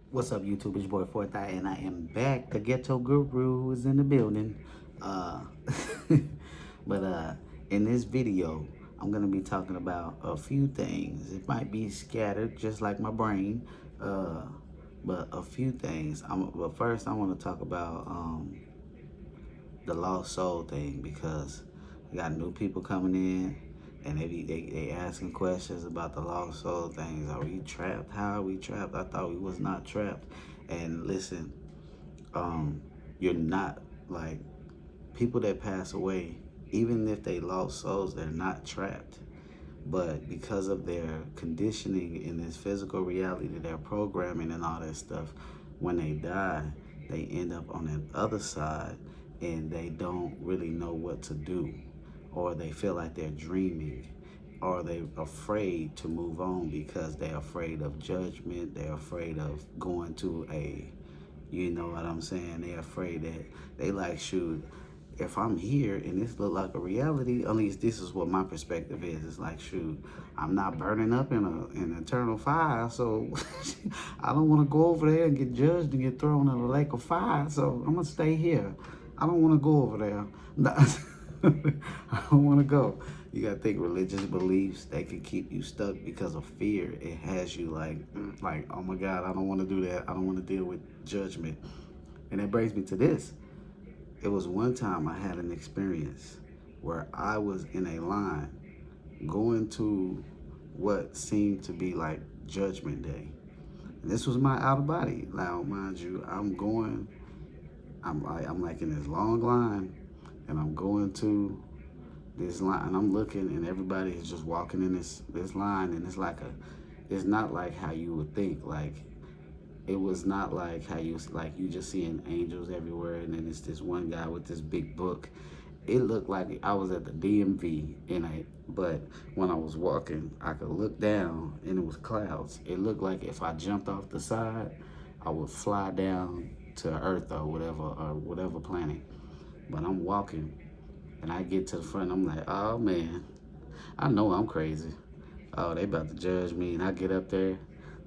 What's up, YouTube? It's your boy Fourth Eye, and I am back. The Ghetto Guru is in the building. Uh, but in this video, I'm gonna be talking about a few things. It might be scattered, just like my brain, uh, but a few things. But first, I want to talk about the lost soul thing because we got new people coming in and they asking questions about the lost soul things. Are we trapped? How are we trapped? I thought we was not trapped. And listen, you're not. Like, people that pass away, even if they lost souls, they're not trapped. But because of their conditioning in this physical reality, their programming and all that stuff, when they die, they end up on the other side and they don't really know what to do, or they feel like they're dreaming, or they're afraid to move on because they're afraid of judgment. They're afraid of going to a, you know what I'm saying? They're afraid that they like, shoot, if I'm here and this look like a reality, at least this is what my perspective is. It's like, shoot, I'm not burning up in an eternal fire, so I don't want to go over there and get judged and get thrown in a lake of fire. So I'm gonna stay here. I don't want to go over there. I don't want to go. You gotta think religious beliefs, they can keep you stuck because of fear. It has you like, oh my God, I don't want to do that. I don't want to deal with judgment. And that brings me to this. It was one time I had an experience where I was in a line going to what seemed to be like Judgment Day. And this was my out of body. Now, mind you, I'm like in this long line, and I'm going to this line, and I'm looking, and everybody is just walking in this line, and it's not like how you would think. Like, it was not like how you just seeing angels everywhere, and then it's this one guy with this big book. It looked like I was at the DMV, but when I was walking, I could look down, and it was clouds. It looked like if I jumped off the side, I would fly down to Earth or whatever planet. But I'm walking, and I get to the front. I'm like, oh man, I know I'm crazy. Oh, they about to judge me. And I get up there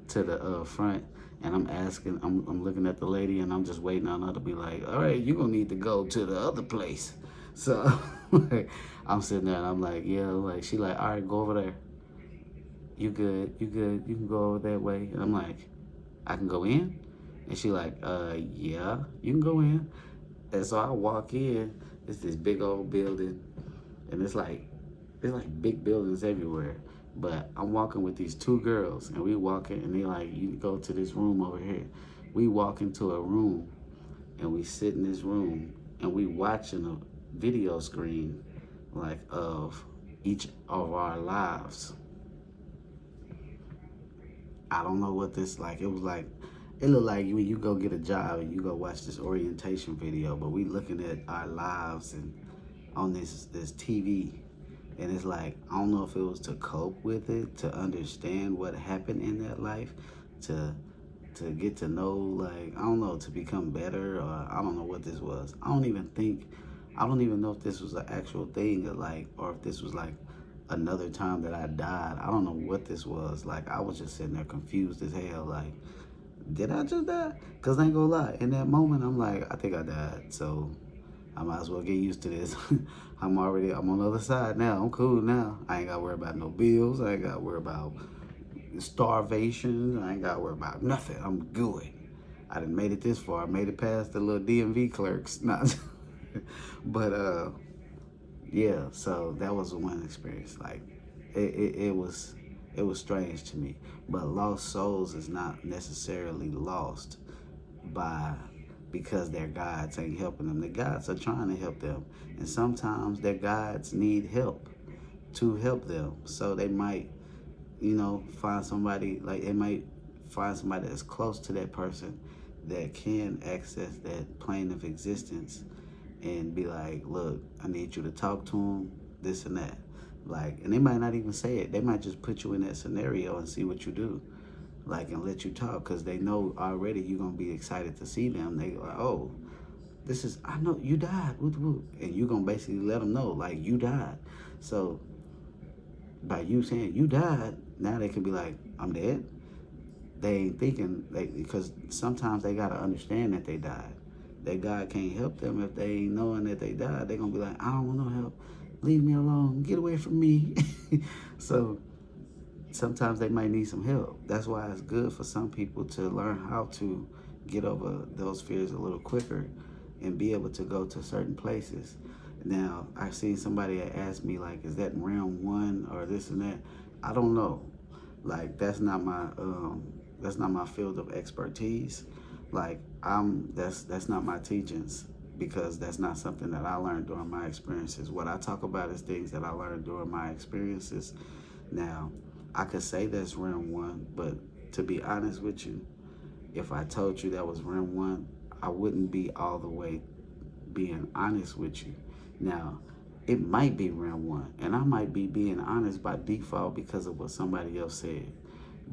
to the front, and I'm looking at the lady, and I'm just waiting on her to be like, all right, you're gonna need to go to the other place. So I'm sitting there, and I'm like, yeah, like, she like, all right, go over there. You good, you good, you can go over that way. And I'm like, I can go in? And she like, yeah, you can go in. And so I walk in, it's this big old building, and there's like big buildings everywhere. But I'm walking with these two girls, and we walking, and they like, you go to this room over here. We walk into a room, and we sit in this room, and we watching a video screen, like, of each of our lives. I don't know what this like. It was like, it looked like when you go get a job and you go watch this orientation video, but we looking at our lives and on this TV, and it's like, I don't know if it was to cope with it, to understand what happened in that life, to get to know, like, I don't know, to become better, or I don't know what this was. I don't even know if this was an actual thing, or if this was like another time that I died. I don't know what this was. Like, I was just sitting there confused as hell. Like, did I just die? Cause I ain't gonna lie, in that moment, I'm like, I think I died. So I might as well get used to this. I'm on the other side now. I'm cool now. I ain't gotta worry about no bills. I ain't gotta worry about starvation. I ain't gotta worry about nothing. I'm good. I done made it this far. I made it past the little DMV clerks. Not, but yeah. So that was one experience. Like, it was strange to me. But lost souls is not necessarily lost by because their guides ain't helping them. The guides are trying to help them, and sometimes their guides need help to help them. So they might, find somebody, like, they might find somebody that's close to that person that can access that plane of existence and be like, look, I need you to talk to them, this and that. Like, and they might not even say it. They might just put you in that scenario and see what you do, like, and let you talk, because they know already you're gonna be excited to see them. They like, oh, I know you died, and you're gonna basically let them know, like, you died. So by you saying you died, now they can be like, I'm dead. they ain't thinking, because sometimes they gotta understand that they died. That God can't help them if they ain't knowing that they died. They're gonna be like, I don't want no help. Leave me alone. Get away from me. So sometimes they might need some help. That's why it's good for some people to learn how to get over those fears a little quicker and be able to go to certain places. Now, I seen somebody that asked me, like, is that in realm one or this and that? I don't know. Like, that's not my field of expertise. Like, that's not my teachings, because that's not something that I learned during my experiences. What I talk about is things that I learned during my experiences. Now, I could say that's realm one, but to be honest with you, if I told you that was realm one, I wouldn't be all the way being honest with you. Now, it might be realm one, and I might be being honest by default because of what somebody else said.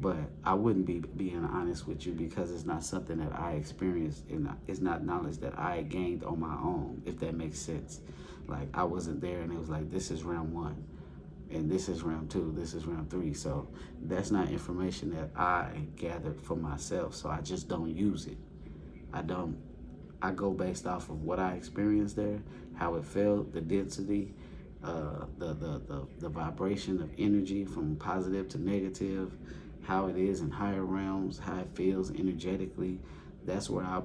But I wouldn't be being honest with you because it's not something that I experienced, and it's not knowledge that I gained on my own, if that makes sense. Like, I wasn't there and it was like, this is realm one, and this is realm two, this is realm three. So that's not information that I gathered for myself, so I just don't use it. I go based off of what I experienced there, how it felt, the density, the vibration of energy from positive to negative, how it is in higher realms, how it feels energetically. That's where I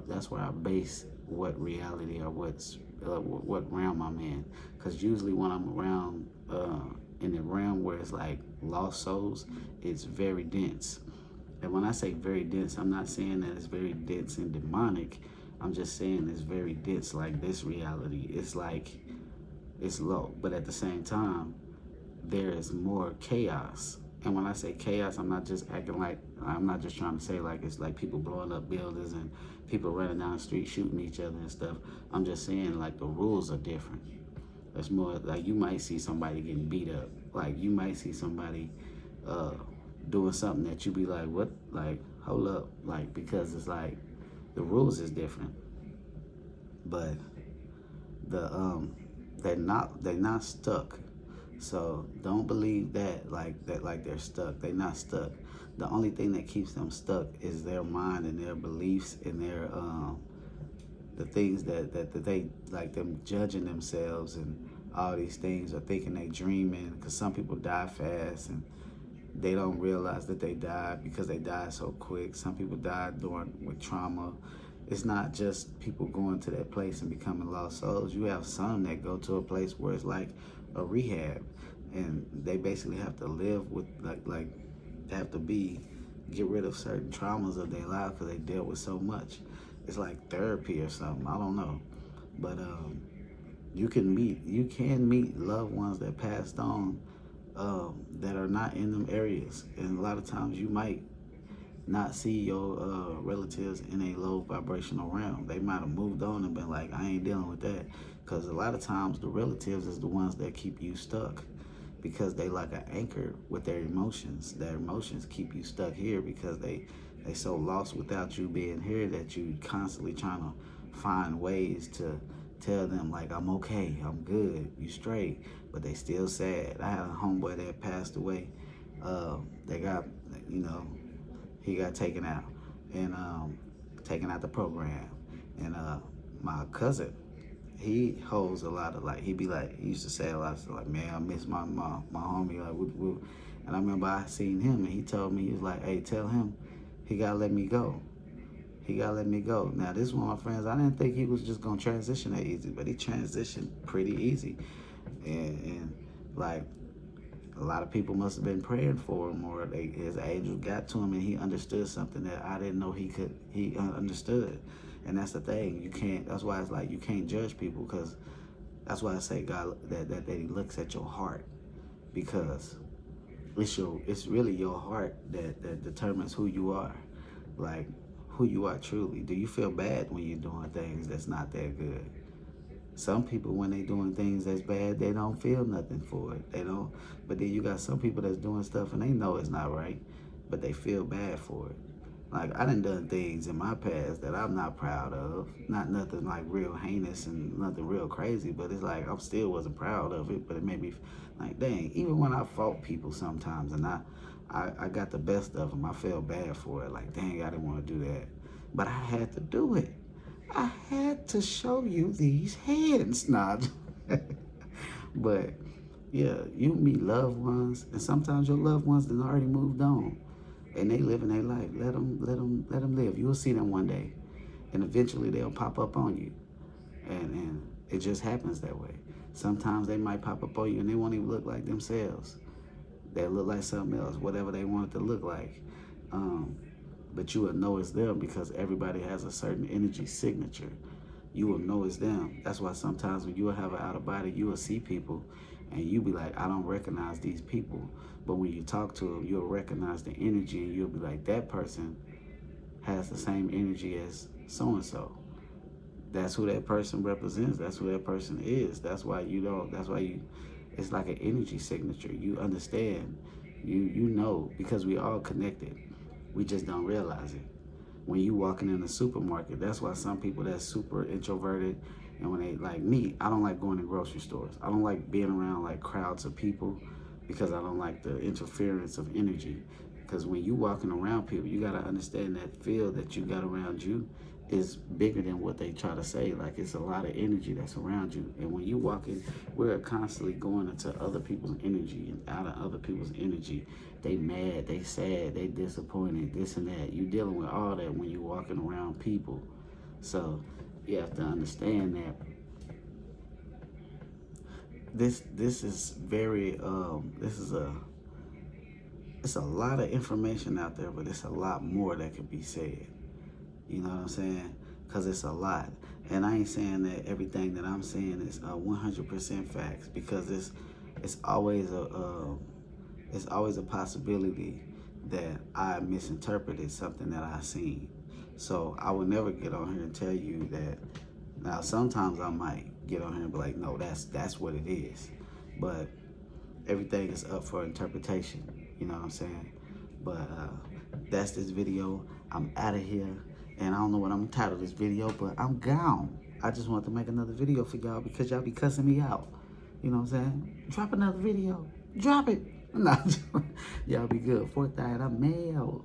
base what reality or what realm I'm in. Because usually when I'm around in the realm where it's like lost souls, it's very dense. And when I say very dense, I'm not saying that it's very dense and demonic. I'm just saying it's very dense, like this reality. It's like, it's low, but at the same time, there is more chaos. And when I say chaos, I'm not just trying to say like it's like people blowing up buildings and people running down the street shooting each other and stuff. I'm just saying, like, the rules are different. It's more like you might see somebody getting beat up. Like, you might see somebody doing something that you be like, what? Like, hold up. Like, because it's like the rules is different. But they're not stuck. So don't believe that like they're stuck. They're not stuck. The only thing that keeps them stuck is their mind and their beliefs and their the things that they, like, them judging themselves and all these things, or thinking they dreaming, because some people die fast and they don't realize that they died because they died so quick. Some people died with trauma. It's not just people going to that place and becoming lost souls. You have some that go to a place where it's like a rehab, and they basically have to live with like they have to get rid of certain traumas of their life because they dealt with so much. It's like therapy or something. I don't know, but you can meet loved ones that passed on that are not in them areas, and a lot of times you might not see your relatives in a low vibrational realm. They might have moved on and been like, I ain't dealing with that. Because a lot of times the relatives is the ones that keep you stuck, because they like an anchor with their emotions. Their emotions keep you stuck here because they so lost without you being here that you constantly trying to find ways to tell them, like, I'm okay, I'm good, you straight, but they still sad. I had a homeboy that passed away. They got, he got taken out and taken out the program. And my cousin, he holds a lot of, like, he used to say a lot of stuff like, man, I miss my homie, like, woo. And I remember I seen him and he told me, he was like, hey, tell him he gotta let me go. He gotta let me go. Now, this is one of my friends. I didn't think he was just gonna transition that easy, but he transitioned pretty easy. And like, a lot of people must have been praying for him, or his angel got to him and he understood something that I didn't know he understood. And that's the thing. That's why it's like you can't judge people, because that's why I say God, that he looks at your heart, because it's really your heart that determines who you are. Like, who you are truly. Do you feel bad when you're doing things that's not that good? Some people, when they doing things that's bad, they don't feel nothing for it. They don't. But then you got some people that's doing stuff and they know it's not right, but they feel bad for it. Like, I done things in my past that I'm not proud of. Not nothing like real heinous and nothing real crazy, but it's like I still wasn't proud of it. But it made me like, dang, even when I fought people sometimes and I I got the best of them. I felt bad for it. Like, dang, I didn't want to do that. But I had to do it. I had to show you these hands. Nah. But yeah, you meet loved ones, and sometimes your loved ones that already moved on, and they living their life. Let them live. You will see them one day, and eventually they'll pop up on you, and it just happens that way. Sometimes they might pop up on you, and they won't even look like themselves. They look like something else, whatever they want it to look like. But you will know it's them because everybody has a certain energy signature. You will know it's them. That's why sometimes when you will have an out of body, you will see people and you be like, I don't recognize these people. But when you talk to them, you'll recognize the energy and you'll be like, that person has the same energy as so-and-so. That's who that person represents. That's who that person is. That's why it's like an energy signature. You understand, you know, because we all connected. We just don't realize it. When you walking in the supermarket, that's why some people that's super introverted, and when they, like me, I don't like going to grocery stores. I don't like being around like crowds of people because I don't like the interference of energy. Because when you walking around people, you gotta understand that field that you got around you is bigger than what they try to say. Like, it's a lot of energy that's around you. And when you walking, we're constantly going into other people's energy and out of other people's energy. They mad, they sad, they disappointed, this and that. You dealing with all that when you walking around people. So you have to understand that this is very it's a lot of information out there, but it's a lot more that can be said. You know what I'm saying? Because it's a lot. And I ain't saying that everything that I'm saying is 100% facts, because it's always a possibility that I misinterpreted something that I seen. So I would never get on here and tell you that. Now sometimes I might get on here and be like, no, that's what it is. But everything is up for interpretation. You know what I'm saying? But that's this video. I'm out of here. And I don't know what I'm gonna title this video, but I'm gone. I just wanted to make another video for y'all because y'all be cussing me out. You know what I'm saying? Drop another video. Drop it. Nah, y'all be good. Fourth diet, I'm mad.